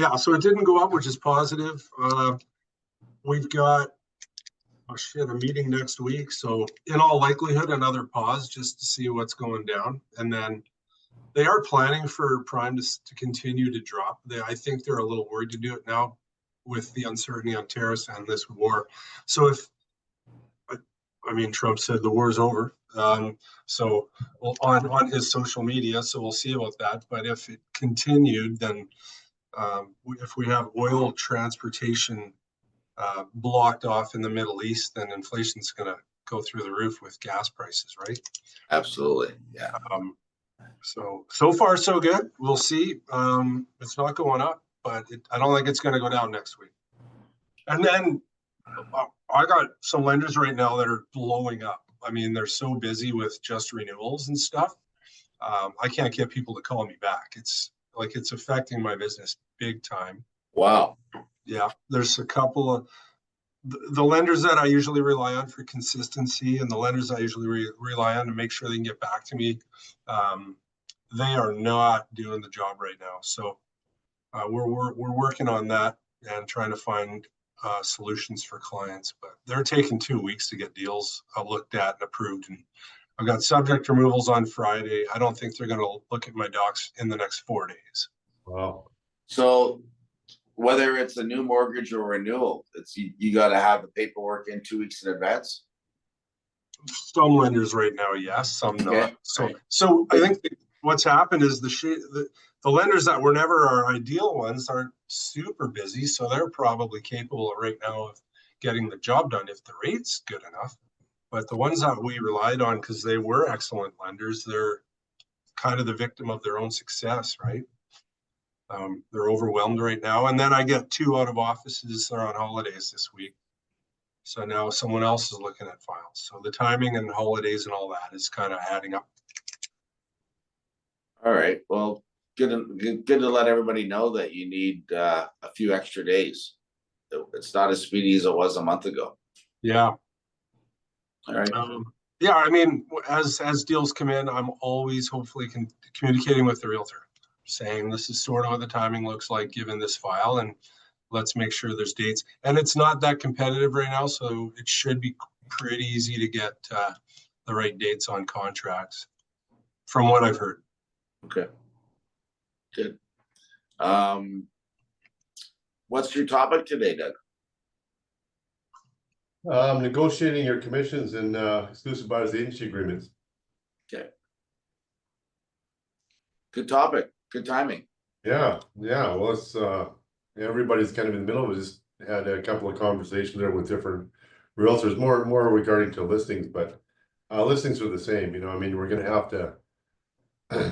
Yeah, so it didn't go up, which is positive. We've got a meeting next week. So in all likelihood, another pause just to see what's going down. And then they are planning for prime to continue to drop. I think they're a little worried to do it now with the uncertainty on tariffs and this war. So Trump said the war's over. So on his social media, so we'll see about that. But if it continued, then if we have oil transportation blocked off in the Middle East, then inflation's going to go through the roof with gas prices, right? Absolutely, yeah. So far so good. We'll see. It's not going up, but I don't think it's going to go down next week. And then I got some lenders right now that are blowing up. I mean, they're so busy with just renewals and stuff. I can't get people to call me back. It's affecting my business big time. Wow. Yeah, there's a couple of the lenders that I usually rely on for consistency, and the lenders I usually rely on to make sure they can get back to me. They are not doing the job right now. So we're working on that and trying to find solutions for clients, but they're taking 2 weeks to get deals looked at and approved. And I've got subject removals on Friday. I don't think they're going to look at my docs in the next 4 days. Wow. So whether it's a new mortgage or renewal, you got to have the paperwork in 2 weeks in advance. Some lenders right now, yes, some not. Right. So I think what's happened is the lenders that were never our ideal ones aren't super busy, so they're probably capable right now of getting the job done if the rate's good enough. But the ones that we relied on because they were excellent lenders, they're kind of the victim of their own success, right? They're overwhelmed right now. And then I get 2 out of offices that are on holidays this week. So now someone else is looking at files. So the timing and holidays and all that is kind of adding up. All right. Well, good to let everybody know that you need a few extra days. It's not as speedy as it was a month ago. Yeah. All right. Yeah, I mean, as deals come in, I'm always hopefully communicating with the realtor, saying this is sort of what the timing looks like given this file, and let's make sure there's dates. And it's not that competitive right now, so it should be pretty easy to get the right dates on contracts, from what I've heard. Okay. Good. What's your topic today, Doug? Negotiating your commissions and exclusive buyers agency agreements. Okay. Good topic. Good timing. Yeah. Well, it's everybody's kind of in the middle. We just had a couple of conversations there with different realtors, more regarding to listings, but listings are the same. You know, I mean, we're going to have to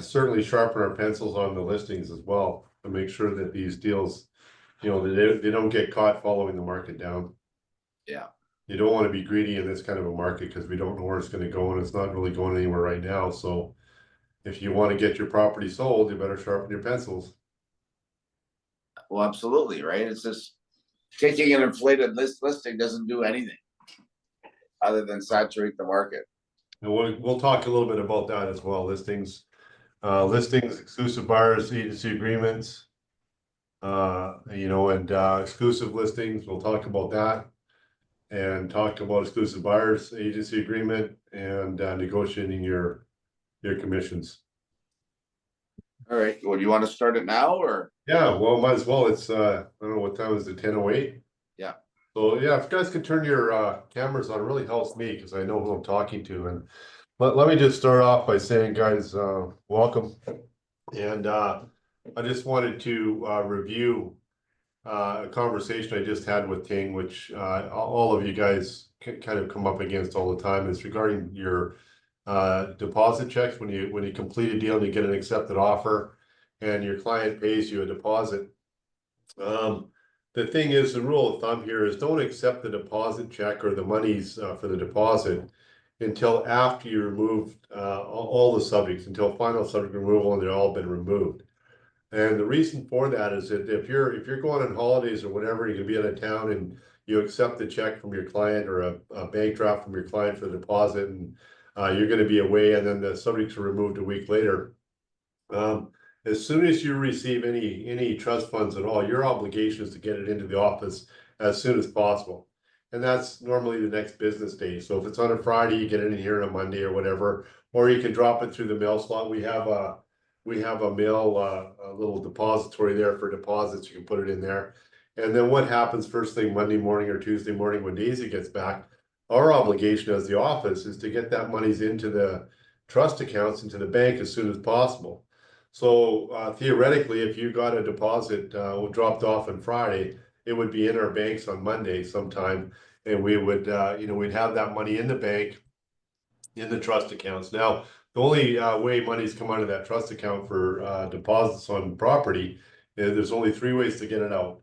certainly sharpen our pencils on the listings as well to make sure that these deals, you know, they don't get caught following the market down. Yeah. You don't want to be greedy in this kind of a market because we don't know where it's going to go, and it's not really going anywhere right now. So if you want to get your property sold, you better sharpen your pencils. Well, absolutely, right? It's just taking an inflated listing doesn't do anything other than saturate the market. And we'll talk a little bit about that as well. Listings, exclusive buyers agency agreements, you know, and exclusive listings. We'll talk about that. And talk about exclusive buyers agency agreement and negotiating your commissions. All right. Well, do you want to start it now or? Yeah, well, might as well. It's I don't know what time is it, 10:08? Yeah. So yeah, if you guys could turn your cameras on, it really helps me because I know who I'm talking to. And let me just start off by saying, guys, welcome. And I just wanted to review a conversation I just had with Ting, which all of you guys kind of come up against all the time. It's regarding your deposit checks when you complete a deal and you get an accepted offer and your client pays you a deposit. The thing is, the rule of thumb here is don't accept the deposit check or the monies for the deposit until after you remove all the subjects, until final subject removal and they've all been removed. And the reason for that is that if you're going on holidays or whatever, you're gonna be out of town and you accept the check from your client or a bank draft from your client for the deposit, and you're gonna be away, and then the subjects are removed a week later. as soon as you receive any trust funds at all, your obligation is to get it into the office as soon as possible. And that's normally the next business day. So if it's on a Friday, you get it in here on a Monday or whatever, or you can drop it through the mail slot. We have a mail, a little depository there for deposits. You can put it in there. And then what happens first thing Monday morning or Tuesday morning when Daisy gets back, our obligation as the office is to get that monies into the trust accounts, into the bank as soon as possible. So theoretically, if you got a deposit dropped off on Friday, it would be in our banks on Monday sometime, and we would, we'd have that money in the bank, in the trust accounts. Now, the only way money's come out of that trust account for deposits on property, there's only 3 ways to get it out.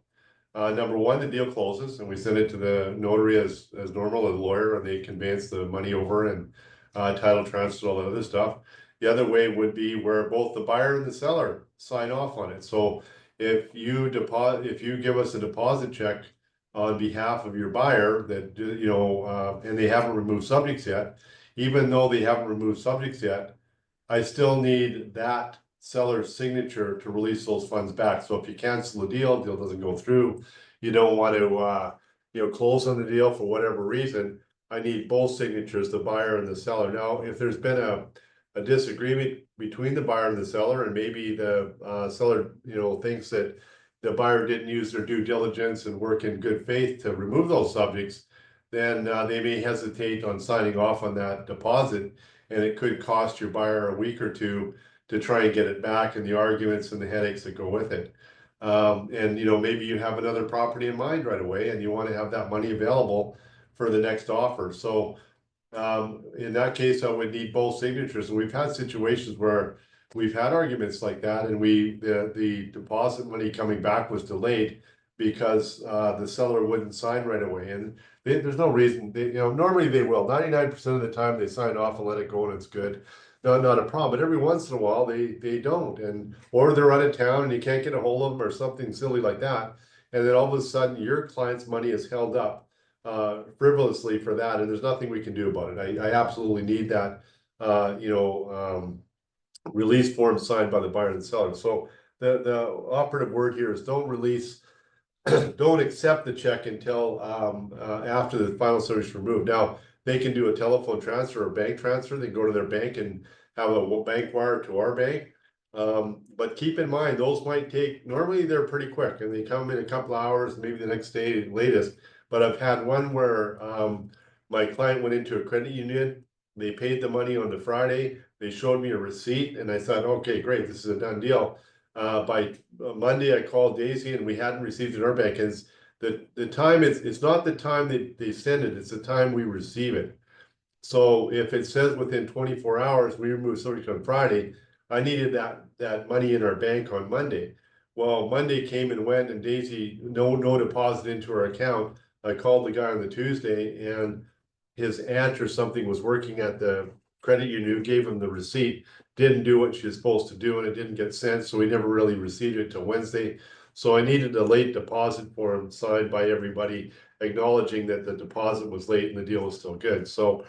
Number one, the deal closes and we send it to the notary as normal, as a lawyer, and they conveyance the money over and title transfer, all that other stuff. The other way would be where both the buyer and the seller sign off on it. So if you give us a deposit check on behalf of your buyer that, and they haven't removed subjects yet, even though they haven't removed subjects yet, I still need that seller's signature to release those funds back. So if you cancel the deal doesn't go through, you don't want to, close on the deal for whatever reason, I need both signatures, the buyer and the seller. Now, if there's been a disagreement between the buyer and the seller, and maybe the seller, thinks that the buyer didn't use their due diligence and work in good faith to remove those subjects, then they may hesitate on signing off on that deposit, and it could cost your buyer a week or two to try and get it back, and the arguments and the headaches that go with it. And maybe you have another property in mind right away, and you want to have that money available for the next offer. So in that case, I would need both signatures. And we've had situations where we've had arguments like that, and the deposit money coming back was delayed because the seller wouldn't sign right away. And there's no reason. Normally they will. 99% of the time they sign off and let it go, and it's good. Not a problem. But every once in a while they don't, or they're out of town and you can't get a hold of them or something silly like that. And then all of a sudden your client's money is held up frivolously for that, and there's nothing we can do about it. I absolutely need that release form signed by the buyer and the seller. So the operative word here is don't release, don't accept the check until after the final service is removed. Now they can do a telephone transfer or bank transfer. They go to their bank and have a bank wire to our bank. But keep in mind, those might take, normally they're pretty quick and they come in a couple hours, maybe the next day latest. But I've had one where my client went into a credit union, they paid the money on the Friday, they showed me a receipt, and I thought, okay, great, this is a done deal. By Monday, I called Daisy and we hadn't received it in our bank. And the time, it's not the time that they send it, it's the time we receive it. So if it says within 24 hours, we remove subject on Friday, I needed that money in our bank on Monday. Well, Monday came and went, and Daisy, no deposit into her account. I called the guy on the Tuesday, and his aunt or something was working at the credit union, gave him the receipt, didn't do what she was supposed to do, and it didn't get sent, so we never really received it till Wednesday. So I needed a late deposit form signed by everybody, acknowledging that the deposit was late and the deal was still good. So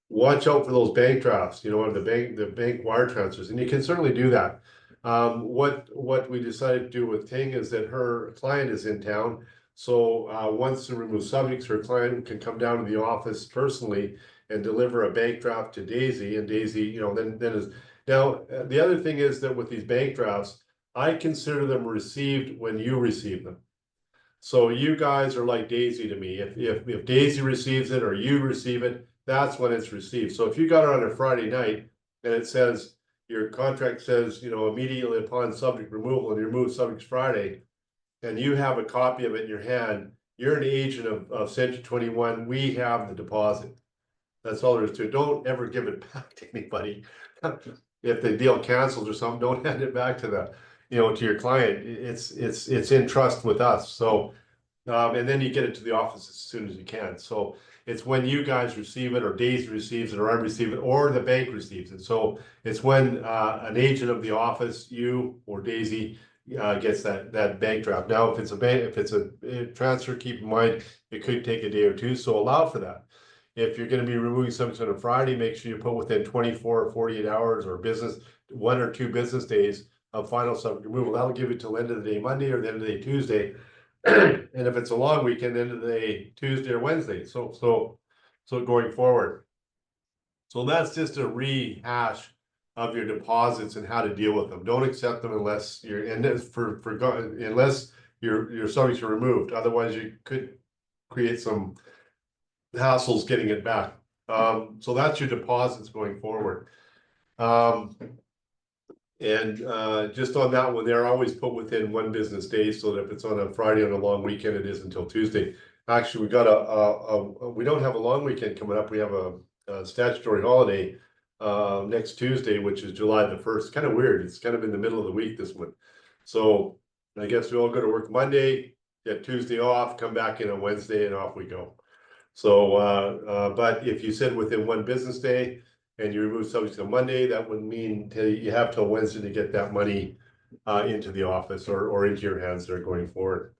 watch out for those bank drafts, or the bank wire transfers, and you can certainly do that. What we decided to do with Ting is that her client is in town. So once the removed subjects, her client can come down to the office personally and deliver a bank draft to Daisy, and Daisy, then is now the other thing is that with these bank drafts, I consider them received when you receive them. So you guys are like Daisy to me. If Daisy receives it or you receive it, that's when it's received. So if you got it on a Friday night and it says your contract says, immediately upon subject removal, and you remove subjects Friday, and you have a copy of it in your hand, you're an agent of Century 21. We have the deposit. That's all there is to it. Don't ever give it back to anybody. If the deal cancels or something, don't hand it back to to your client. It's in trust with us. So, and then you get it to the office as soon as you can. So it's when you guys receive it, or Daisy receives it, or I receive it, or the bank receives it. So it's when an agent of the office, you or Daisy, gets that bank draft. Now, if it's a transfer, keep in mind it could take a day or two. So allow for that. If you're going to be removing something on a Friday, make sure you put within 24 or 48 hours or 1 or 2 business days of final subject removal. That'll give it till end of the day Monday or the end of the day Tuesday. And if it's a long weekend, end of the day Tuesday or Wednesday. So going forward. So that's just a rehash of your deposits and how to deal with them. Don't accept them unless you're unless your subjects are removed. Otherwise, you could create some hassles getting it back. So that's your deposits going forward. Just on that one, they're always put within 1 business day, so that if it's on a Friday on a long weekend, it is until Tuesday. Actually, we got we don't have a long weekend coming up. We have a statutory holiday next Tuesday, which is July the 1st. Kind of weird. It's kind of in the middle of the week this one. So I guess we all go to work Monday, get Tuesday off, come back in on Wednesday, and off we go. So, but if you said within 1 business day and you remove subjects on Monday, that would mean you have till Wednesday to get that money into the office or into your hands there going forward.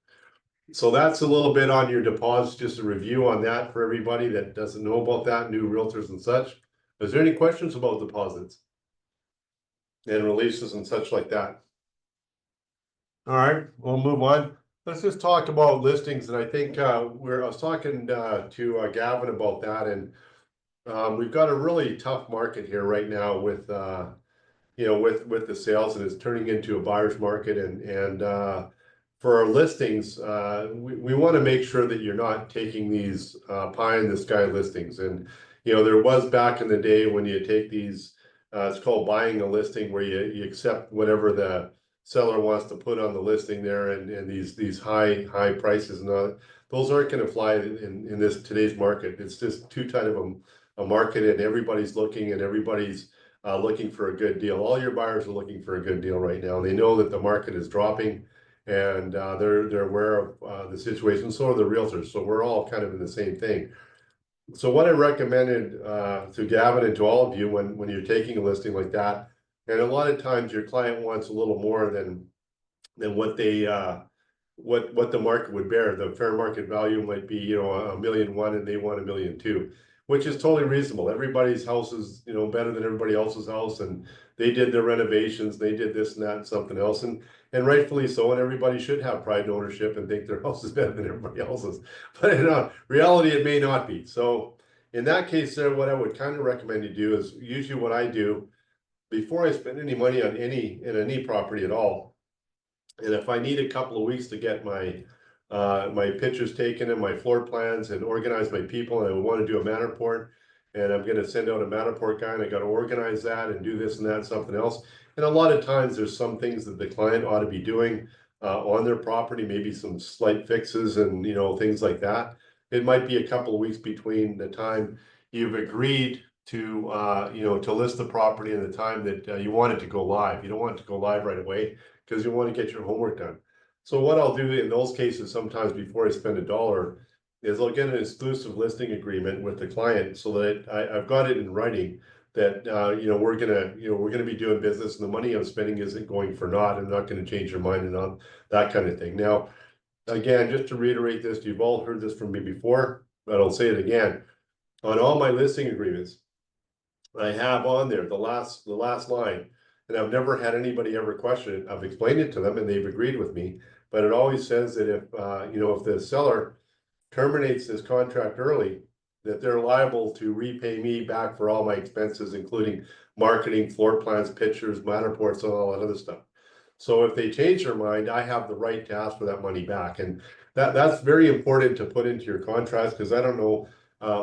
So that's a little bit on your deposits, just a review on that for everybody that doesn't know about that, new realtors and such. Is there any questions about deposits and releases and such like that? All right, we'll move on. Let's just talk about listings, and I think I was talking to Gavin about that, and we've got a really tough market here right now with with the sales, and it's turning into a buyer's market, and for our listings, we want to make sure that you're not taking these pie in the sky listings. And there was back in the day when you take these, it's called buying a listing, where you accept whatever the seller wants to put on the listing there, and these high prices, and those aren't going to fly in this today's market. It's just too tight of a market, and everybody's looking, and everybody's looking for a good deal. All your buyers are looking for a good deal right now. They know that the market is dropping, and they're aware of the situation. So are the realtors. So we're all kind of in the same thing. So what I recommended to Gavin and to all of you when you're taking a listing like that, and a lot of times your client wants a little more than what they what the market would bear. The fair market value might be $1.1 million, and they want $1.2 million, which is totally reasonable. Everybody's house is better than everybody else's house, and they did their renovations, they did this and that and something else, and rightfully so. And everybody should have pride and ownership and think their house is better than everybody else's. But in reality, it may not be. So in that case, there, what I would kind of recommend you do is usually what I do before I spend any money on any property at all. And if I need a couple of weeks to get my my pictures taken and my floor plans and organize my people, and I want to do a Matterport, and I'm going to send out a Matterport guy, and I got to organize that and do this and that and something else. And a lot of times there's some things that the client ought to be doing on their property, maybe some slight fixes and things like that. It might be a couple of weeks between the time you've agreed to to list the property and the time that you want it to go live. You don't want it to go live right away, because you want to get your homework done. So what I'll do in those cases, sometimes before I spend $1, is I'll get an exclusive listing agreement with the client, so that I've got it in writing that we're gonna be doing business, and the money I'm spending isn't going for naught. I'm not going to change your mind and on that kind of thing. Now, again, just to reiterate this, you've all heard this from me before, but I'll say it again. On all my listing agreements, I have on there the last line, and I've never had anybody ever question it. I've explained it to them, and they've agreed with me. But it always says that if if the seller terminates this contract early, that they're liable to repay me back for all my expenses, including marketing, floor plans, pictures, Matterports, and all that other stuff. So if they change their mind, I have the right to ask for that money back, and that's very important to put into your contracts, because I don't know.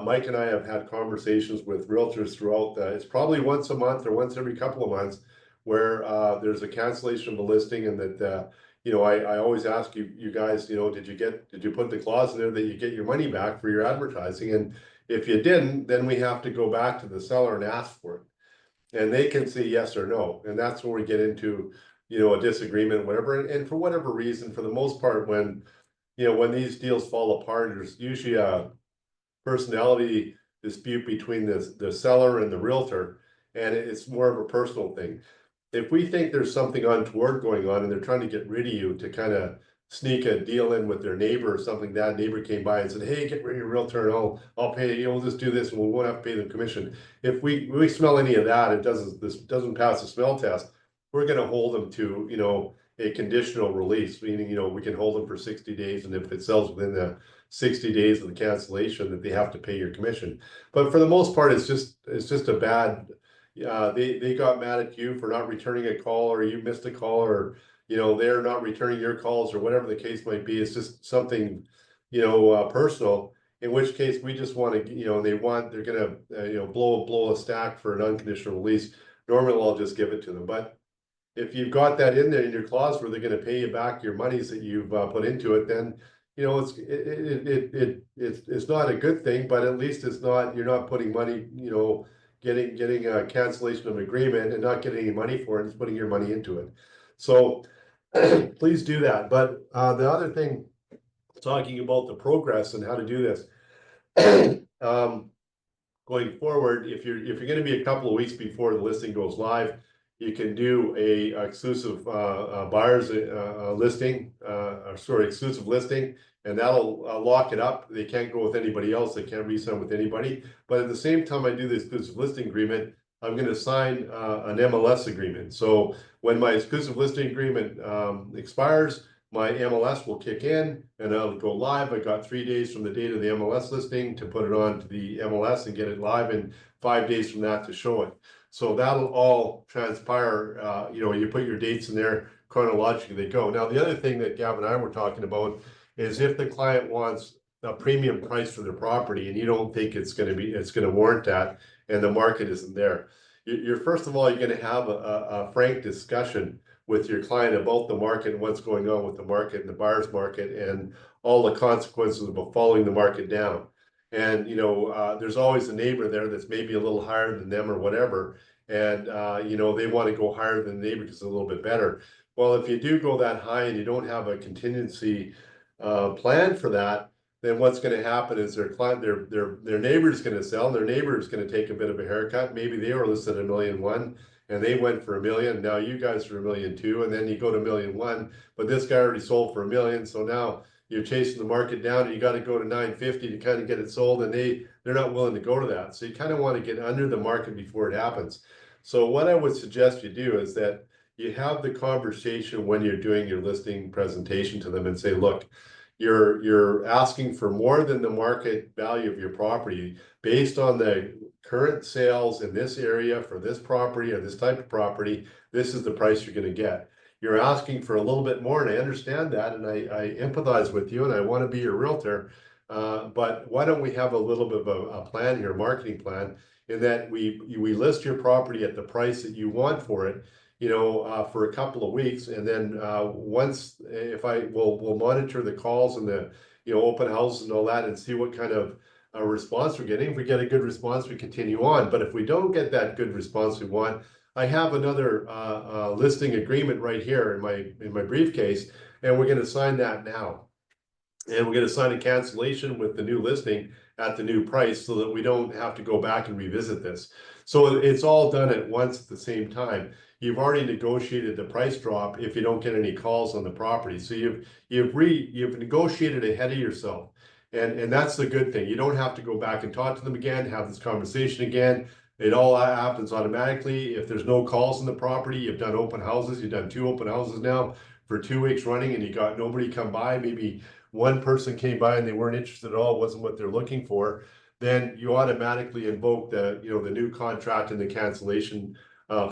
Mike and I have had conversations with realtors throughout. It's probably once a month or once every couple of months where there's a cancellation of the listing, and that I always ask you guys, did you put the clause in there that you get your money back for your advertising? And if you didn't, then we have to go back to the seller and ask for it, and they can say yes or no, and that's where we get into a disagreement, whatever. And for whatever reason, for the most part, when when these deals fall apart, there's usually a personality dispute between the seller and the realtor, and it's more of a personal thing. If we think there's something untoward going on, and they're trying to get rid of you to kind of sneak a deal in with their neighbor or something, that neighbor came by and said, "Hey, get rid of your realtor, and I'll pay, we'll just do this, and we won't have to pay them commission." If we smell any of that, this doesn't pass the smell test, we're gonna hold them to, a conditional release, meaning, we can hold them for 60 days, and if it sells within the 60 days of the cancellation, that they have to pay your commission. But for the most part, it's just a bad, they got mad at you for not returning a call, or you missed a call, or, they're not returning your calls, or whatever the case might be. It's just something, personal, in which case we just want to, they're gonna, blow a stack for an unconditional release. Normally I'll just give it to them, but if you've got that in there in your clause where they're gonna pay you back your monies that you've put into it, then it's not a good thing, but at least you're not putting money, getting a cancellation of agreement and not getting any money for it, it's putting your money into it. So please do that. But the other thing, talking about the progress and how to do this, going forward, if you're going to be a couple of weeks before the listing goes live, you can do a exclusive buyers listing, exclusive listing, and that'll lock it up. They can't go with anybody else. They can't re-sign with anybody. But at the same time I do the exclusive listing agreement, I'm going to sign an MLS agreement. So when my exclusive listing agreement expires, my MLS will kick in and it'll go live. I got 3 days from the date of the MLS listing to put it on to the MLS and get it live, and 5 days from that to show it. So that'll all transpire, you put your dates in there, chronologically they go. Now, the other thing that Gavin and I were talking about is if the client wants a premium price for their property and you don't think it's going to warrant that, and the market isn't there, you're first of all, you're going to have a frank discussion with your client about the market and what's going on with the market and the buyer's market and all the consequences of following the market down. And there's always a neighbor there that's maybe a little higher than them or whatever, and they want to go higher than the neighbor because it's a little bit better. Well, if you do go that high and you don't have a contingency plan for that, then what's going to happen is their neighbor is going to sell, and their neighbor is going to take a bit of a haircut. Maybe they were listed at $1,000,001 and they went for $1 million. Now you guys are $1,000,002, and then you go to $1,000,001, but this guy already sold for $1 million. So now you're chasing the market down, and you got to go to 950 to kind of get it sold, and they're not willing to go to that. So you kind of want to get under the market before it happens. So what I would suggest you do is that you have the conversation when you're doing your listing presentation to them and say, look, you're asking for more than the market value of your property based on the current sales in this area for this property or this type of property. This is the price you're going to get. You're asking for a little bit more, and I understand that, and I empathize with you, and I want to be your realtor. But why don't we have a little bit of a plan here, a marketing plan, in that we list your property at the price that you want for it, for a couple of weeks, and then once, we'll monitor the calls and the open houses and all that, and see what kind of response we're getting. If we get a good response, we continue on. But if we don't get that good response we want, I have another listing agreement right here in my briefcase, and we're going to sign that now. And we're going to sign a cancellation with the new listing at the new price so that we don't have to go back and revisit this. So it's all done at once at the same time. You've already negotiated the price drop if you don't get any calls on the property. So you've negotiated ahead of yourself. And that's the good thing. You don't have to go back and talk to them again, have this conversation again. It all happens automatically. If there's no calls on the property, you've done open houses, you've done 2 open houses now for 2 weeks running, and you got nobody come by. Maybe one person came by and they weren't interested at all, wasn't what they're looking for. Then you automatically invoke the new contract and the cancellation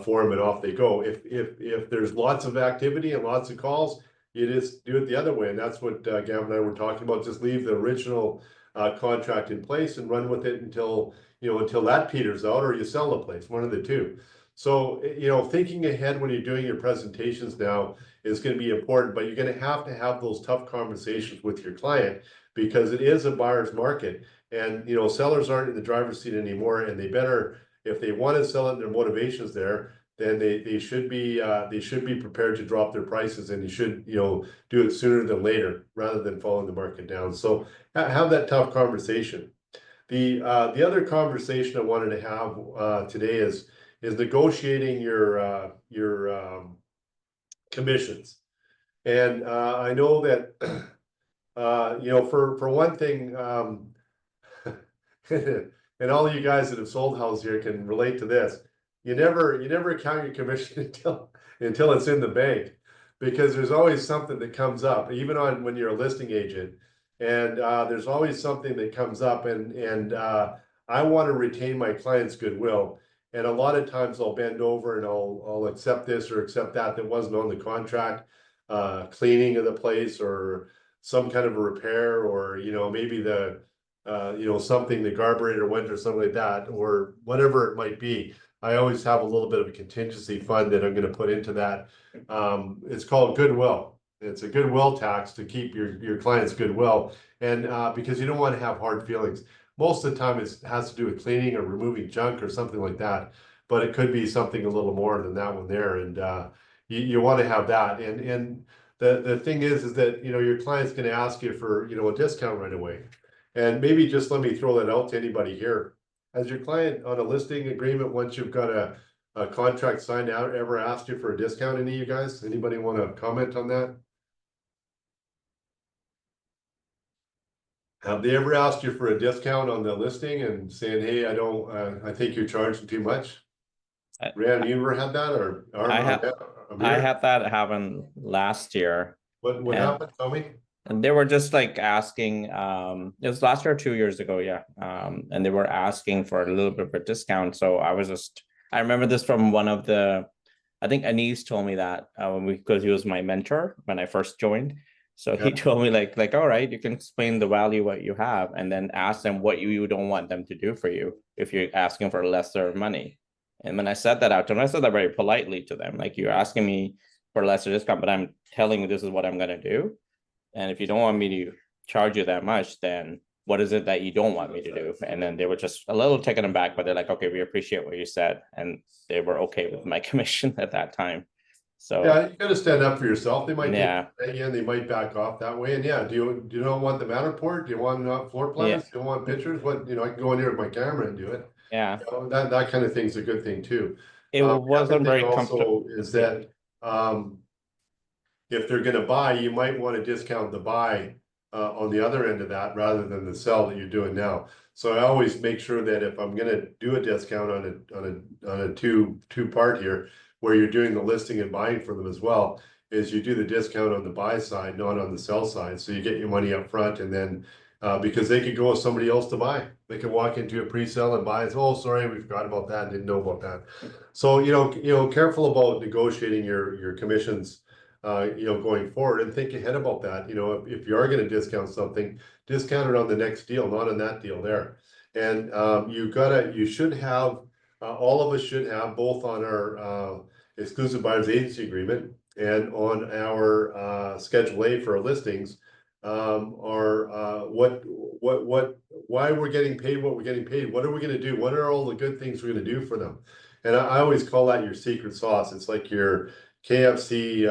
form, and off they go. If there's lots of activity and lots of calls, you just do it the other way. And that's what Gavin and I were talking about. Just leave the original contract in place and run with it until that peters out, or you sell the place, one of the two. So, thinking ahead when you're doing your presentations now is going to be important, but you're going to have those tough conversations with your client, because it is a buyer's market, and sellers aren't in the driver's seat anymore, and they better, if they want to sell it and their motivation's there, then they should be prepared to drop their prices, and you should do it sooner than later rather than following the market down. So have that tough conversation. The other conversation I wanted to have today is negotiating your commissions. And I know that for one thing, and all of you guys that have sold houses here can relate to this. You never count your commission until it's in the bank. Because there's always something that comes up, even on when you're a listing agent. And there's always something that comes up, and I want to retain my client's goodwill. And a lot of times I'll bend over and I'll accept this or accept that wasn't on the contract, cleaning of the place or some kind of a repair, or maybe the something the carburetor went or something like that, or whatever it might be. I always have a little bit of a contingency fund that I'm going to put into that. It's called goodwill. It's a goodwill tax to keep your client's goodwill, and because you don't want to have hard feelings. Most of the time it has to do with cleaning or removing junk or something like that, but it could be something a little more than that one there, and you want to have that. And the thing is that your client's going to ask you for a discount right away. And maybe just let me throw that out to anybody here. Has your client on a listing agreement, once you've got a contract signed out, ever asked you for a discount? Any of you guys? Anybody want to comment on that? Have they ever asked you for a discount on the listing and saying, hey, I think you're charging too much? Rand, you ever had that, or I had that happen last year. What happened? Tell me. And they were just like asking, it was last year or 2 years ago, yeah. And they were asking for a little bit of a discount. So I remember this from one of I think Anis told me that because he was my mentor when I first joined. So he told me like, all right, you can explain the value what you have, and then ask them what you don't want them to do for you if you're asking for lesser money. And when I said that out to them, I said that very politely to them, like, you're asking me for a lesser discount, but I'm telling you this is what I'm going to do. And if you don't want me to charge you that much, then what is it that you don't want me to do? And then they were just a little taken aback, but they're like, okay, we appreciate what you said. And they were okay with my commission at that time. So yeah, you got to stand up for yourself. They might and they might back off that way. And do you not want the Matterport? Do you want floor plans? Do you want pictures? What I can go in here with my camera and do it. Yeah, that kind of thing is a good thing too. it wasn't very comfortable. Is that if they're going to buy, you might want to discount the buy on the other end of that rather than the sell that you're doing now. So I always make sure that if I'm going to do a discount on a two part here, where you're doing the listing and buying for them as well, is you do the discount on the buy side, not on the sell side. So you get your money up front, and then because they could go with somebody else to buy. They could walk into a pre-sale and buy. Oh, sorry, we forgot about that. Didn't know about that. So careful about negotiating your commissions. Going forward, and think ahead about that. If you are going to discount something, discount it on the next deal, not on that deal there. And you should have, all of us should have, both on our exclusive buyers agency agreement and on our Schedule A for our listings, why we're getting paid what we're getting paid. What are we going to do? What are all the good things we're going to do for them? And I always call that your secret sauce. It's like your KFC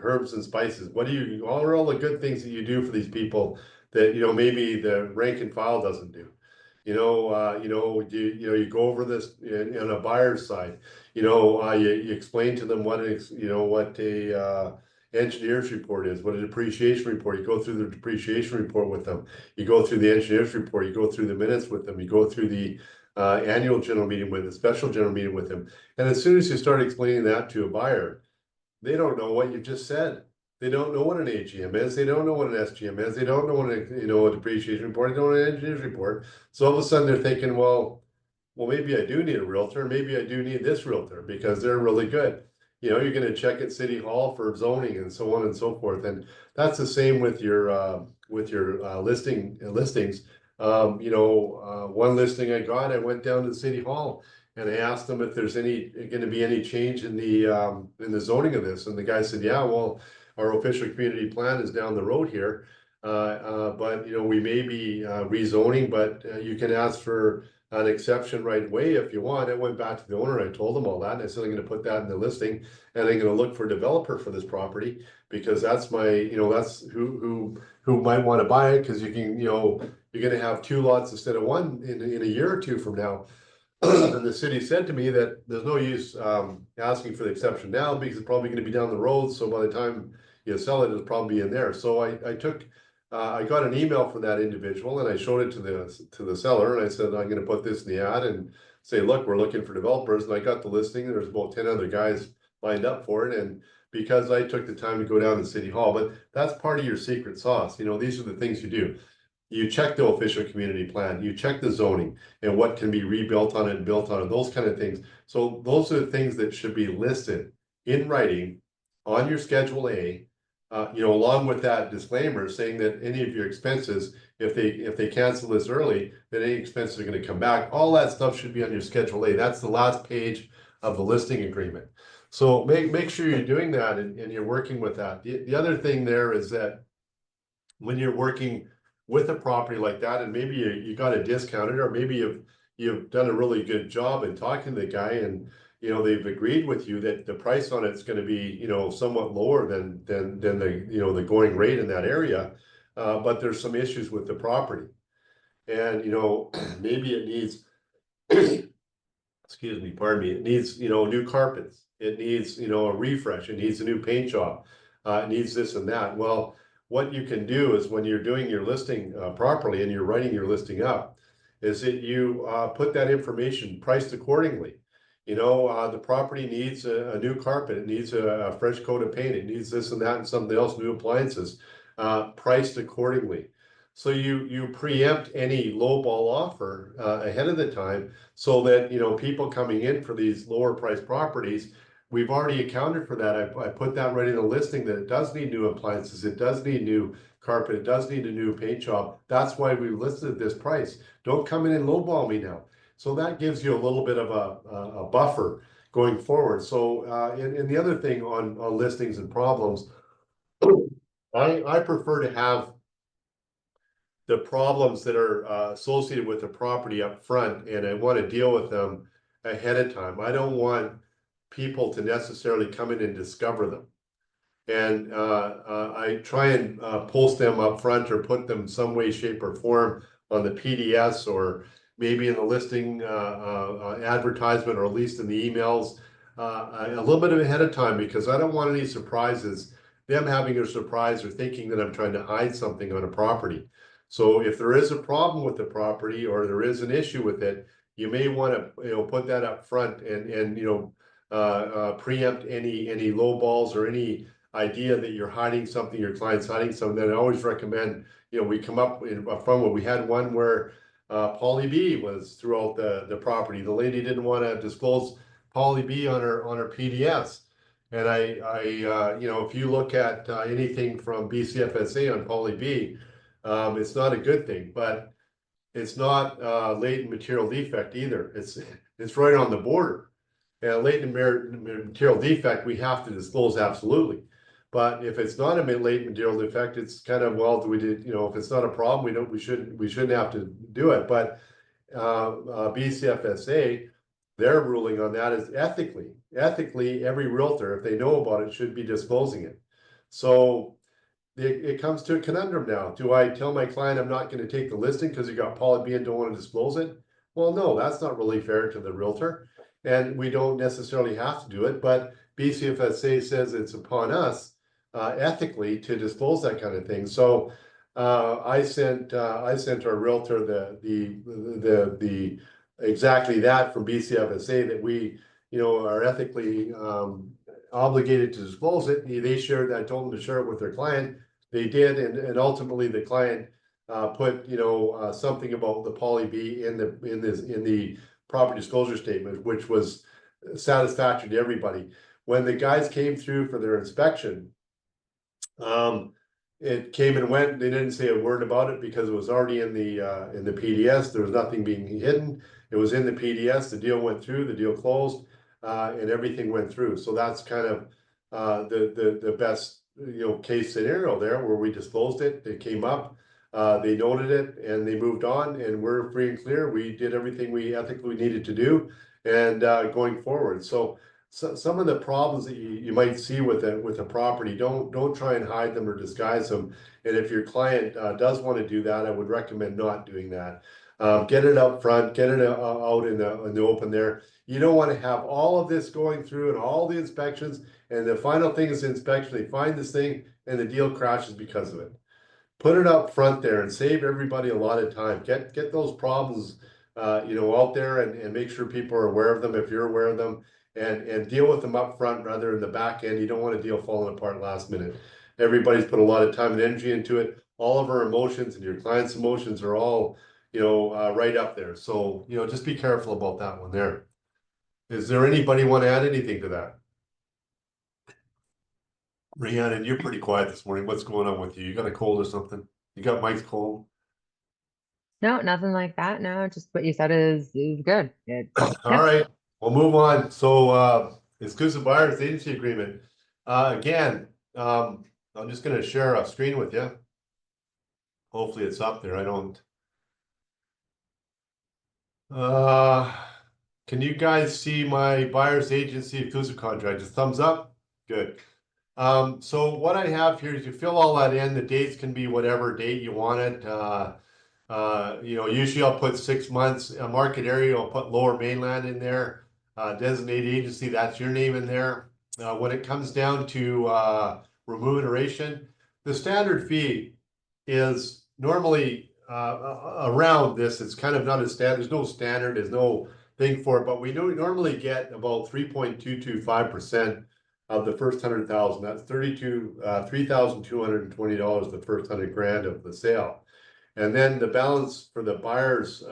herbs and spices. What are all the good things that you do for these people that maybe the rank and file doesn't do? You go over this on a buyer's side. You explain to them what a engineer's report is, what a depreciation report. You go through the depreciation report with them. You go through the engineer's report. You go through the minutes with them. You go through the annual general meeting with the special general meeting with them. And as soon as you start explaining that to a buyer, they don't know what you just said. They don't know what an AGM is. They don't know what an SGM is. They don't know what a depreciation report. They don't know an engineer's report. So all of a sudden they're thinking, well, maybe I do need a realtor. Maybe I do need this realtor because they're really good. You're going to check at City Hall for zoning and so on and so forth. And that's the same with your listings. One listing I got, I went down to the City Hall and I asked them if there's going to be any change in the zoning of this. And the guy said, yeah, well, our official community plan is down the road here. But we may be rezoning, but you can ask for an exception right away if you want. I went back to the owner, I told them all that, and I said, I'm going to put that in the listing, and I'm going to look for a developer for this property, because that's that's who might want to buy it, because you can, you're going to have two lots instead of one in a year or two from now. And the city said to me that there's no use asking for the exception now, because it's probably going to be down the road. So by the time you sell it, it'll probably be in there. So I got an email from that individual, and I showed it to the seller, and I said, I'm going to put this in the ad and say, look, we're looking for developers. And I got the listing. There's about 10 other guys lined up for it, and because I took the time to go down to City Hall, but that's part of your secret sauce. You know, these are the things you do. You check the official community plan, you check the zoning and what can be rebuilt on it and built on it, those kind of things. So those are the things that should be listed in writing on your Schedule A, you know, along with that disclaimer saying that any of your expenses, if they cancel this early, then any expenses are going to come back. All that stuff should be on your Schedule A. That's the last page of the listing agreement. So make sure you're doing that and you're working with that. The other thing there is that when you're working with a property like that, and maybe you got a discounted, or maybe you've done a really good job in talking to the guy, and you know they've agreed with you that the price on it's going to be, you know, somewhat lower than the, you know, the going rate in that area, but there's some issues with the property, and you know maybe it needs excuse me, pardon me, it needs, you know, new carpets, it needs, you know, a refresh, it needs a new paint job, it needs this and that. Well, what you can do is when you're doing your listing properly and you're writing your listing up, is that you put that information priced accordingly. You know, the property needs a new carpet, it needs a fresh coat of paint, it needs this and that and something else, new appliances, priced accordingly. So you preempt any lowball offer ahead of the time, so that, you know, people coming in for these lower priced properties, we've already accounted for that. I put that right in the listing that it does need new appliances, it does need new carpet, it does need a new paint job. That's why we listed this price. Don't come in and lowball me now. So that gives you a little bit of a buffer going forward. So and the other thing on listings and problems, I prefer to have the problems that are associated with the property up front, and I want to deal with them ahead of time. I don't want people to necessarily come in and discover them. And I try and post them up front or put them some way, shape, or form on the PDS, or maybe in the listing advertisement, or at least in the emails a little bit ahead of time, because I don't want any surprises, them having a surprise or thinking that I'm trying to hide something on a property. So if there is a problem with the property, or there is an issue with it, you may want to, you know, put that up front and you know, preempt any low balls or any idea that you're hiding something, your client's hiding something. Then I always recommend, you know, we come up from what we had one where Polly B was throughout the property. The lady didn't want to disclose Polly B on her PDS. And I you know, if you look at anything from BCFSA on Polly B, it's not a good thing, but it's not latent material defect either. It's right on the border. And latent material defect, we have to disclose absolutely. But if it's not a latent material defect, it's kind of, well, you know, if it's not a problem, we shouldn't have to do it. But BCFSA, their ruling on that is ethically, every realtor, if they know about it, should be disclosing it. So it comes to a conundrum now. Do I tell my client I'm not going to take the listing because you got Poly B and don't want to disclose it? Well, no, that's not really fair to the realtor, and we don't necessarily have to do it. But BCFSA says it's upon us ethically to disclose that kind of thing. So I sent our realtor the exactly that from BCFSA, that we, you know, are ethically obligated to disclose it. They shared that. I told them to share it with their client. They did, and ultimately the client put, you know, something about the Poly B in the property disclosure statement, which was satisfactory to everybody. When the guys came through for their inspection, it came and went. They didn't say a word about it because it was already in the PDS. There was nothing being hidden. It was in the PDS. The deal went through. The deal closed, and everything went through. So that's kind of the best, you know, case scenario there, where we disclosed it. It came up. They noted it and they moved on, and we're free and clear. We did everything we ethically needed to do, and going forward. So some of the problems that you might see with a property, don't try and hide them or disguise them. And if your client does want to do that, I would recommend not doing that. Get it up front, get it out in the open there. You don't want to have all of this going through and all the inspections, and the final thing is the inspection. They find this thing and the deal crashes because of it. Put it up front there and save everybody a lot of time. Get those problems you know, out there, and make sure people are aware of them if you're aware of them. and deal with them up front rather than the back end. You don't want a deal falling apart last minute. Everybody's put a lot of time and energy into it. All of our emotions and your client's emotions are all, right up there. So, just be careful about that one there. Is there anybody want to add anything to that? Rhiannon, you're pretty quiet this morning. What's going on with you? You got a cold or something? You got Mike's cold? No, nothing like that. No, just what you said is good. All right, we'll move on. So exclusive buyers agency agreement. Again, I'm just gonna share a screen with you. Hopefully it's up there. I don't. Can you guys see my buyer's agency exclusive contract? Just thumbs up. Good. So what I have here is you fill all that in. The dates can be whatever date you want it. Usually I'll put 6 months. Market area, I'll put Lower Mainland in there. Designated agency, that's your name in there. When it comes down to remuneration, the standard fee is normally around this. It's kind of not a standard. There's no standard. There's no thing for it. But we normally get about 3.225% of the first 100,000. That's $3,220 the first 100 grand of the sale. And then the balance for the buyer's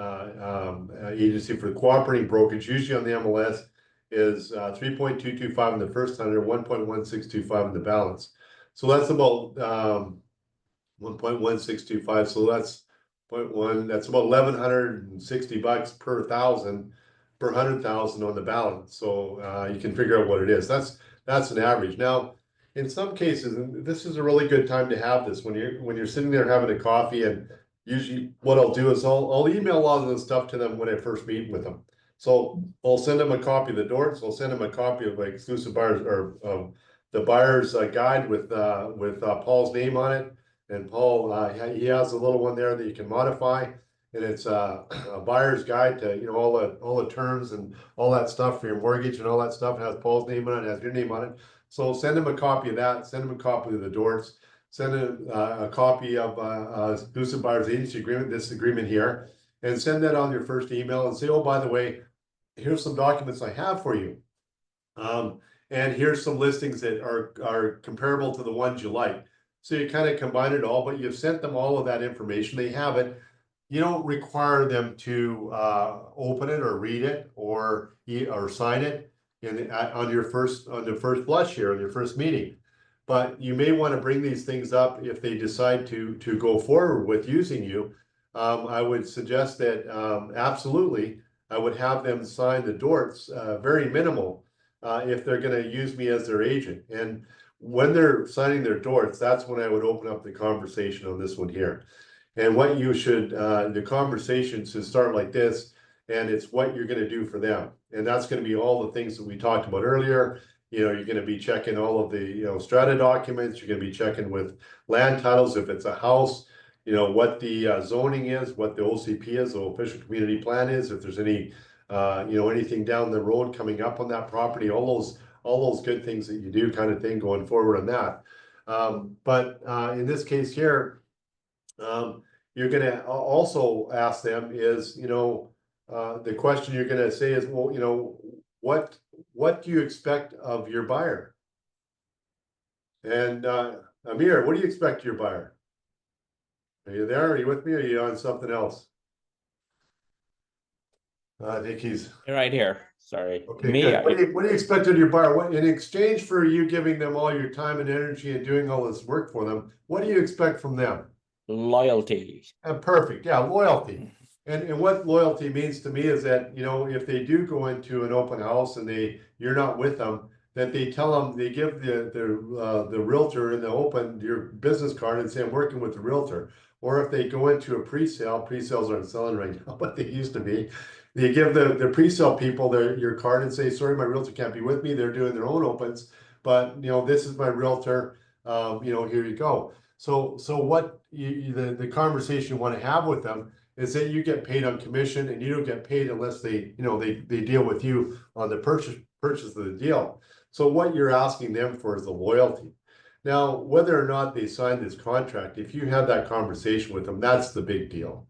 agency for the cooperating brokerage, usually on the MLS, is 3.225 in the first 100, 1.1625 in the balance. So that's about 1.1625. So that's 0.1. That's about $1,160 per thousand, per 100,000 on the balance. So you can figure out what it is. That's an average. Now, in some cases, and this is a really good time to have this when you're sitting there having a coffee, and usually what I'll do is I'll email a lot of this stuff to them when I first meet with them. So I'll send them a copy of the DORTS. I'll send them a copy of my exclusive buyers or the buyer's guide with Paul's name on it. And Paul, he has a little one there that you can modify, and it's a buyer's guide to all the terms and all that stuff for your mortgage and all that stuff. It has Paul's name on it, has your name on it. So send him a copy of that. Send him a copy of the DORTS. Send a copy of exclusive buyer's agency agreement, this agreement here, and send that on your first email and say, oh, by the way, here's some documents I have for you. And here's some listings that are comparable to the ones you like. So you kind of combine it all, but you've sent them all of that information. They have it. You don't require them to open it or read it or sign it on the first blush here, on your first meeting. But you may want to bring these things up if they decide to go forward with using you. I would suggest that absolutely, I would have them sign the DORTS, very minimal, if they're going to use me as their agent. And when they're signing their DORTS, that's when I would open up the conversation on this one here. And what you should, the conversation should start like this, and it's what you're going to do for them. And that's going to be all the things that we talked about earlier. You're going to be checking all of the, strata documents. You're going to be checking with land titles if it's a house, what the zoning is, what the OCP is, the official community plan is, if there's any, anything down the road coming up on that property, all those good things that you do kind of thing going forward on that. But in this case here, you're going to also ask them is, the question you're going to say is, well, what do you expect of your buyer? And Amir, what do you expect of your buyer? Are you there? Are you with me? Or are you on something else? I think he's Right here. Sorry. okay. Me, Good. What do you expect of your buyer? What, in exchange for you giving them all your time and energy and doing all this work for them, what do you expect from them? loyalty. Perfect. Yeah, loyalty. And what loyalty means to me is that, if they do go into an open house and you're not with them, that they tell them, they give the realtor in the open your business card and say, I'm working with the realtor. Or if they go into a pre-sales aren't selling right now, but they used to be. They give the pre-sale people your card and say, sorry, my realtor can't be with me. They're doing their own opens, but this is my realtor. Here you go. So what the conversation you want to have with them is that you get paid on commission, and you don't get paid unless they deal with you on the purchase of the deal. So what you're asking them for is the loyalty. Now, whether or not they sign this contract, if you have that conversation with them, that's the big deal.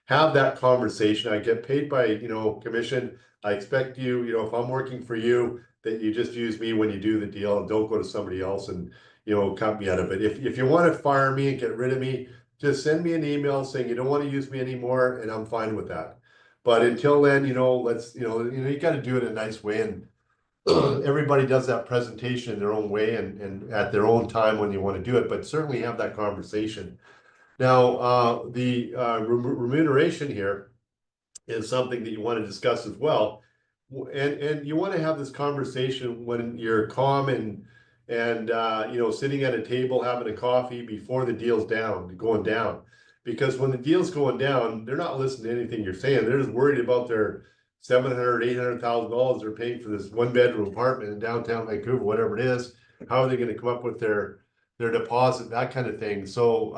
Have that conversation. I get paid by commission. I expect you, if I'm working for you, that you just use me when you do the deal and don't go to somebody else and, cut me out of it. If you want to fire me and get rid of me, just send me an email saying you don't want to use me anymore, and I'm fine with that. But until then, let's, you got to do it in a nice way, and everybody does that presentation in their own way and at their own time when you want to do it, but certainly have that conversation. Now, the remuneration here is something that you want to discuss as well. And you want to have this conversation when you're calm and sitting at a table having a coffee before the deal's going down. Because when the deal's going down, they're not listening to anything you're saying. They're just worried about their $700,000-800,000 they're paying for this 1-bedroom apartment in downtown Vancouver, whatever it is. How are they going to come up with their deposit, that kind of thing. So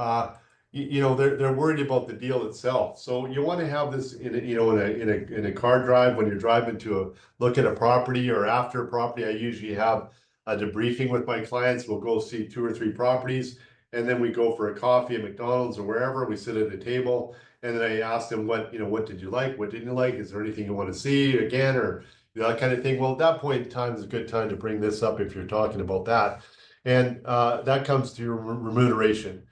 they're worried about the deal itself. So you want to have this in a car drive when you're driving to look at a property, or after a property. I usually have a debriefing with my clients. We'll go see 2 or 3 properties, and then we go for a coffee at McDonald's or wherever. We sit at a table, and then I ask them what did you like, what didn't you like, is there anything you want to see again, or that kind of thing. Well, at that point in time is a good time to bring this up if you're talking about that, and that comes to your remuneration.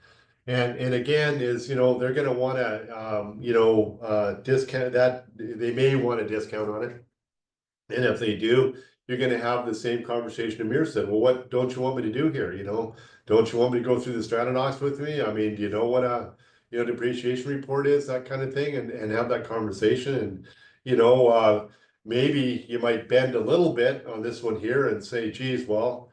And again, is they're going to want to discount that. They may want a discount on it, and if they do, you're going to have the same conversation Amir said. Well, what don't you want me to do here? Don't you want me to go through the Stratanox with me? I mean, do you know what a depreciation report is, that kind of thing, and have that conversation. And maybe you might bend a little bit on this one here and say, geez, well,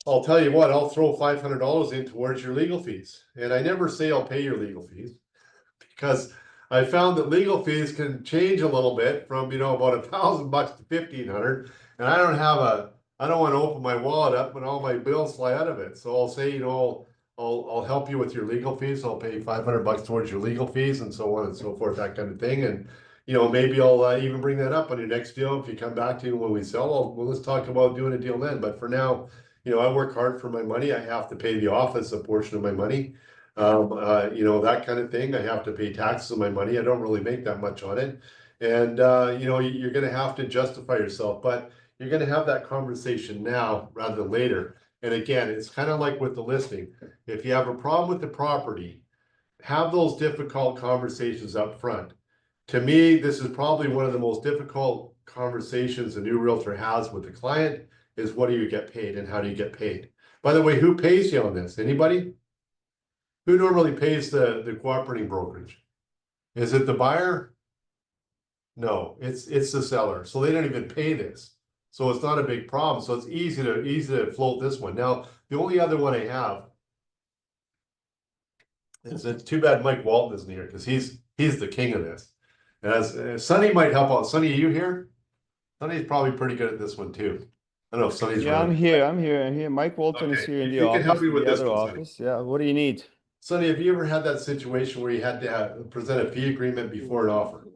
I'll tell you what, I'll throw $500 in towards your legal fees. And I never say I'll pay your legal fees, because I found that legal fees can change a little bit from, about $1,000 to $1,500. And I don't want to open my wallet up when all my bills fly out of it. So I'll say, I'll help you with your legal fees. I'll pay $500 towards your legal fees, and so on and so forth, that kind of thing. And, maybe I'll even bring that up on your next deal. If you come back to when we sell, well, let's talk about doing a deal then. But for now, I work hard for my money. I have to pay the office a portion of my money. That kind of thing. I have to pay taxes on my money. I don't really make that much on it. And, you're going to have to justify yourself, but you're going to have that conversation now rather than later. And again, it's kind of like with the listing. If you have a problem with the property, have those difficult conversations up front. To me, this is probably one of the most difficult conversations a new realtor has with the client, is what do you get paid and how do you get paid? By the way, who pays you on this? Anybody? Who normally pays the cooperating brokerage? Is it the buyer? No, it's the seller. So they don't even pay this. So it's not a big problem. So it's easy to float this one. Now, the only other one I have is, it's too bad Mike Walton isn't here, because he's the king of this. As Sonny might help out. Sonny, are you here? Sonny's probably pretty good at this one too. I don't know if Sonny's Yeah, I'm here. Mike Walton is Okay. here in If the you can help office, me in with the this other one, Sonny. office. Yeah, what do you need? Sonny, have you ever had that situation where you had to present a fee agreement before an offer?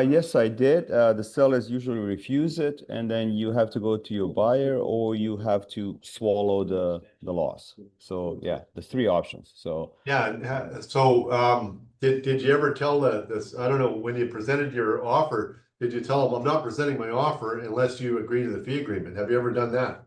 Yes, I did. The sellers usually refuse it, and then you have to go to your buyer, or you have to swallow the loss. So yeah, the 3 options. So Yeah. So did you ever tell this? I don't know, when you presented your offer, did you tell them, I'm not presenting my offer unless you agree to the fee agreement? Have you ever done that?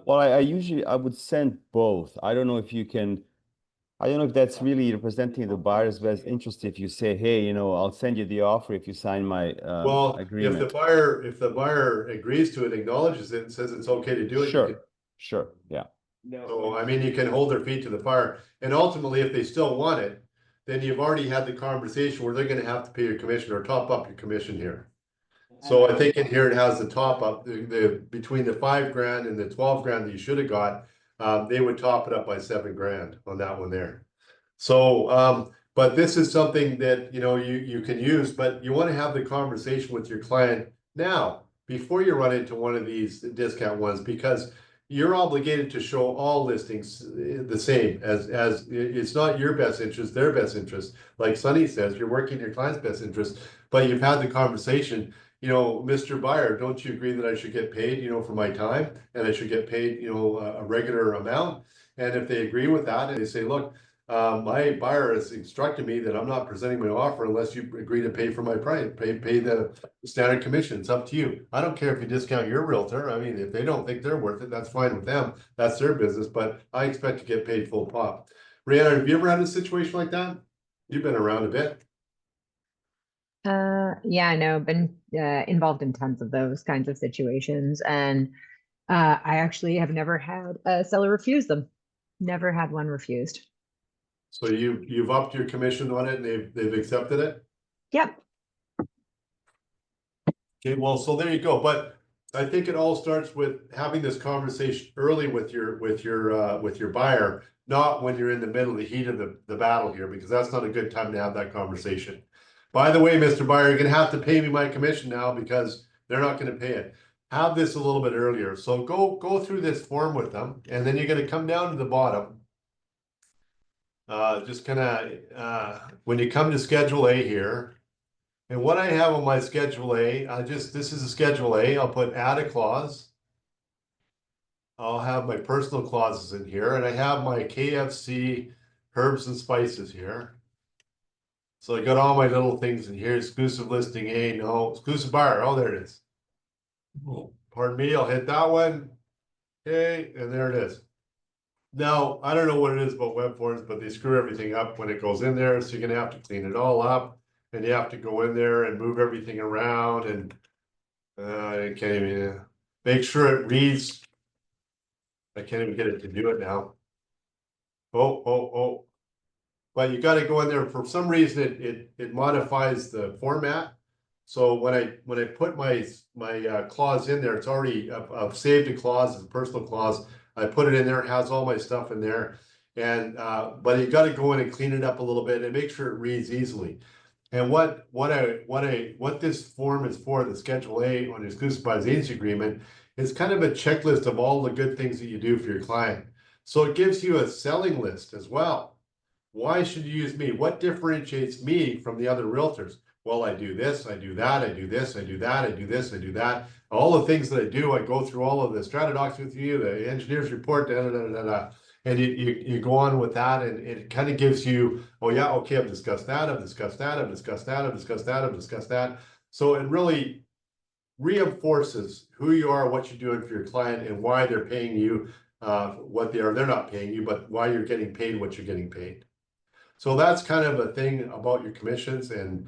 well, I would send both. I don't know if that's really representing the buyer's best interest. If you say, hey, I'll send you the offer if you sign my Well, agreement. if the buyer agrees to it, acknowledges it, and says it's okay to do it. Sure, yeah. So, I mean, you can hold their feet to the fire, and ultimately, if they still want it, then you've already had the conversation where they're gonna have to pay your commission or top up your commission here. So I think in here it has the top up, between the $5,000 and the $12,000 that you should have got, they would top it up by $7,000 on that one there. So, but this is something that, you can use, but you want to have the conversation with your client now, before you run into one of these discount ones, because you're obligated to show all listings the same, as it's not your best interest, their best interest. Like Sonny says, you're working your client's best interest, but you've had the conversation, Mr. Buyer, don't you agree that I should get paid, for my time, and I should get paid, a regular amount? And if they agree with that, and they say, look, my buyer has instructed me that I'm not presenting my offer unless you agree to pay for my price, pay the standard commission. It's up to you. I don't care if you discount your realtor. I mean, if they don't think they're worth it, that's fine with them. That's their business, but I expect to get paid full pop. Rihanna, have you ever had a situation like that? You've been around a bit. Yeah, I know, been involved in tons of those kinds of situations, and I actually have never had a seller refuse them. Never had one refused. So you've upped your commission on it and they've accepted it? Yep. Okay, well, so there you go, but I think it all starts with having this conversation early with your buyer, not when you're in the middle of the heat of the battle here, because that's not a good time to have that conversation. By the way, Mr. Buyer, you're gonna have to pay me my commission now because they're not gonna pay it. Have this a little bit earlier, so go through this form with them, and then you're gonna come down to the bottom. Just when you come to Schedule A here. And what I have on my Schedule A, this is a Schedule A, I'll put add a clause. I'll have my personal clauses in here, and I have my KFC herbs and spices here. So I got all my little things in here, exclusive listing A, no, exclusive buyer, oh, there it is. Oh, pardon me, I'll hit that one. Okay, and there it is. Now, I don't know what it is about web forms, but they screw everything up when it goes in there, so you're gonna have to clean it all up. And you have to go in there and move everything around and I can't even make sure it reads. I can't even get it to do it now. Oh. But you gotta go in there, for some reason, it modifies the format. So when I put my clause in there, it's already, I've saved a clause, it's a personal clause. I put it in there, it has all my stuff in there. And, but you gotta go in and clean it up a little bit and make sure it reads easily. And what this form is for, the Schedule A on the exclusive buyer's agency agreement, is kind of a checklist of all the good things that you do for your client. So it gives you a selling list as well. Why should you use me? What differentiates me from the other realtors? Well, I do this, I do that, I do this, I do that, I do this, I do that. All the things that I do, I go through all of the strata docs with you, the engineer's report, and you go on with that, and it kind of gives you, oh yeah, okay, I've discussed that, I've discussed that, I've discussed that, I've discussed that, I've discussed that. So it really reinforces who you are, what you're doing for your client, and why they're paying you what they are. They're not paying you, but why you're getting paid what you're getting paid. So that's kind of a thing about your commissions, and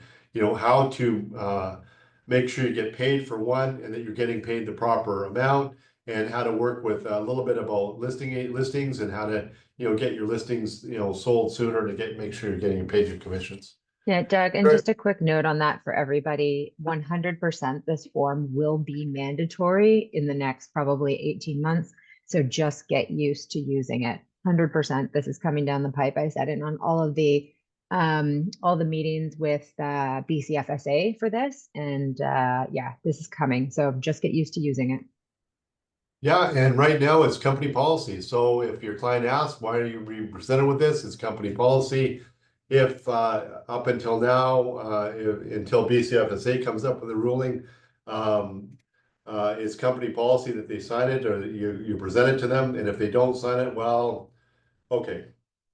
how to make sure you get paid for one, and that you're getting paid the proper amount, and how to work with a little bit about listings and how to get your listings sold sooner to make sure you're getting paid your commissions. Yeah, Doug, and Right. just a quick note on that for everybody, 100% this form will be mandatory in the next probably 18 months. So just get used to using it. 100%. This is coming down the pipe. I said it on all the meetings with BCFSA for this. And yeah, this is coming. So just get used to using it. Yeah, and right now it's company policy. So if your client asks, why are you being presented with this? It's company policy. If up until now, until BCFSA comes up with a ruling, it's company policy that they sign it, or that you present it to them. And if they don't sign it, well, okay,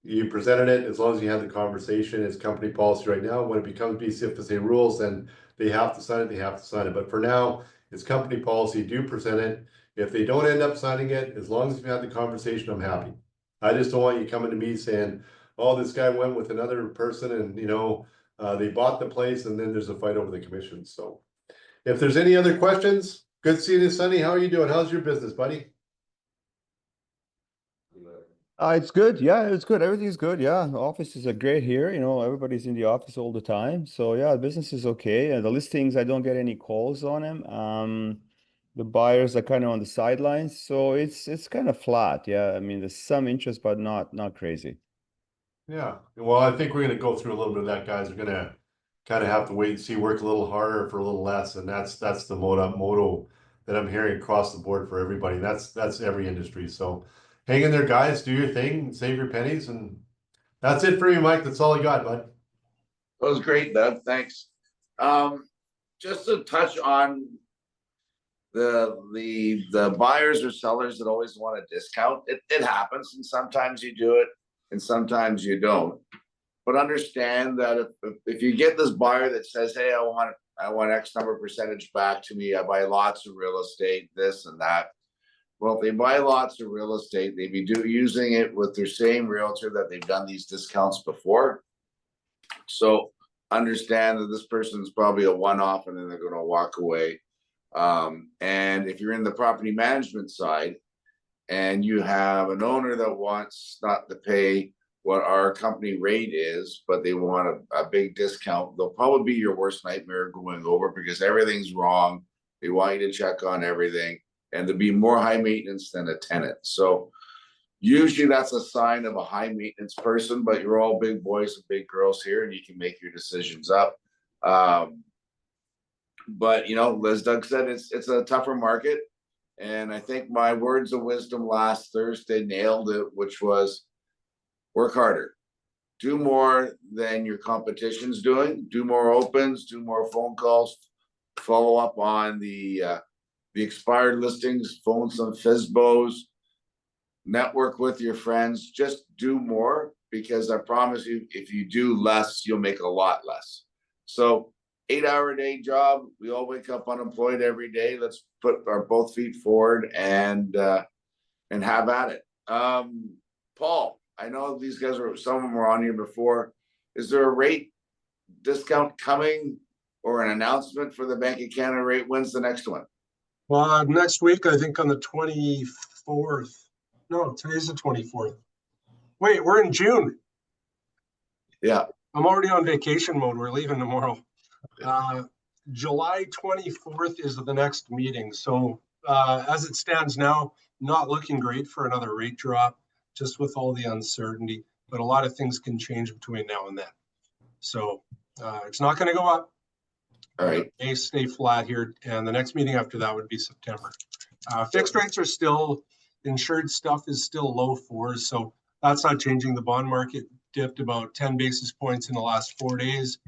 you presented it. As long as you had the conversation, it's company policy right now. When it becomes BCFSA rules, then they have to sign it. They have to sign it. But for now, it's company policy. Do present it. If they don't end up signing it, as long as you've had the conversation, I'm happy. I just don't want you coming to me saying, oh, this guy went with another person and, they bought the place and then there's a fight over the commission. So if there's any other questions, good seeing you, Sonny. How are you doing? How's your business, buddy? It's good. Yeah, it's good. Everything's good. Yeah, the offices are great here. Everybody's in the office all the time. So yeah, the business is okay. The listings, I don't get any calls on them. The buyers are kind of on the sidelines, so it's kind of flat. Yeah, I mean, there's some interest, but not crazy. Yeah, well, I think we're gonna go through a little bit of that, guys. We're gonna kind of have to wait and see, work a little harder for a little less, and that's the motto that I'm hearing across the board for everybody. That's every industry. So hang in there, guys. Do your thing, save your pennies, and that's it for you, Mike. That's all I got, bud. That was great, Doug. Thanks. Just to touch on the buyers or sellers that always want a discount. It happens, and sometimes you do it and sometimes you don't. But understand that if you get this buyer that says, hey, I want X number of percentage back to me, I buy lots of real estate, this and that. Well, if they buy lots of real estate, they be using it with their same realtor that they've done these discounts before. So understand that this person's probably a one-off and then they're gonna walk away. And if you're in the property management side and you have an owner that wants not to pay what our company rate is, but they want a big discount, they'll probably be your worst nightmare going over because everything's wrong. They want you to check on everything and to be more high maintenance than a tenant. So usually that's a sign of a high maintenance person, but you're all big boys and big girls here and you can make your decisions up. But you know, as Doug said, it's a tougher market. And I think my words of wisdom last Thursday nailed it, which was work harder, do more than your competition's doing, do more opens, do more phone calls, follow up on the expired listings, phone some FSBOs, network with your friends, just do more, because I promise you, if you do less, you'll make a lot less. So 8-hour day job, we all wake up unemployed every day. Let's put our both feet forward and have at it. Paul, I know these guys some of them were on here before. Is there a rate discount coming or an announcement for the Bank of Canada rate? When's the next one? Well, next week, I think on the 24th. No, today's the 24th. Wait, we're in June. Yeah. I'm already on vacation mode. We're leaving tomorrow. July 24th is the next meeting. So as it stands now, not looking great for another rate drop, just with all the uncertainty, but a lot of things can change between now and then. So it's not going to go up. All right. It may stay flat here. And the next meeting after that would be September. Fixed rates are still, insured stuff is still low 4s. So that's not changing. The bond market dipped about 10 basis points in the last 4 days.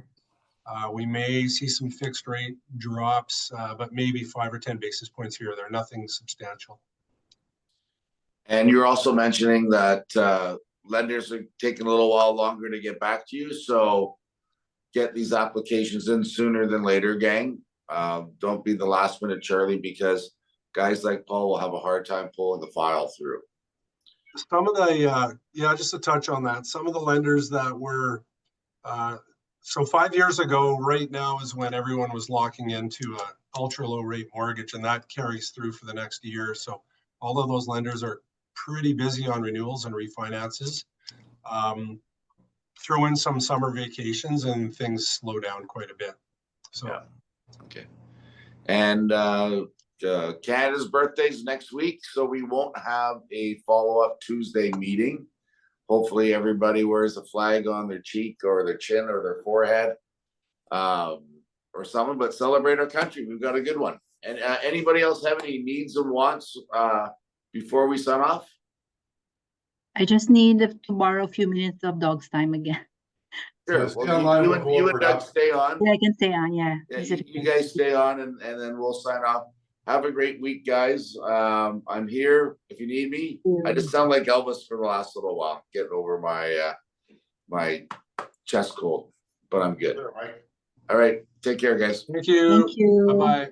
We may see some fixed rate drops, but maybe 5 or 10 basis points here or there, nothing substantial. And you're also mentioning that lenders are taking a little while longer to get back to you. So get these applications in sooner than later, gang. Don't be the last minute Charlie, because guys like Paul will have a hard time pulling the file through. Some of the, just to touch on that, some of the lenders that were, so 5 years ago, right now is when everyone was locking into an ultra low rate mortgage, and that carries through for the next year. So all of those lenders are pretty busy on renewals and refinances. Throw in some summer vacations and things slow down quite a bit. So, yeah. Okay. And Canada's birthday's next week, so we won't have a follow-up Tuesday meeting. Hopefully everybody wears a flag on their cheek or their chin or their forehead, or something, but celebrate our country. We've got a good one. And anybody else have any needs and wants before we sign off? I just need to borrow a few minutes of dog's time again. Sure. Stay Well, online, you we'll go and over Doug that. stay on. Yeah, I can stay on, yeah. Yeah, you guys stay on, and then we'll sign off. Have a great week, guys. I'm here if you need me. I just sound like Elvis for the last little while, getting over my my chest cold, but I'm good. All right, take care, guys. thank you. Thank you. Bye-bye.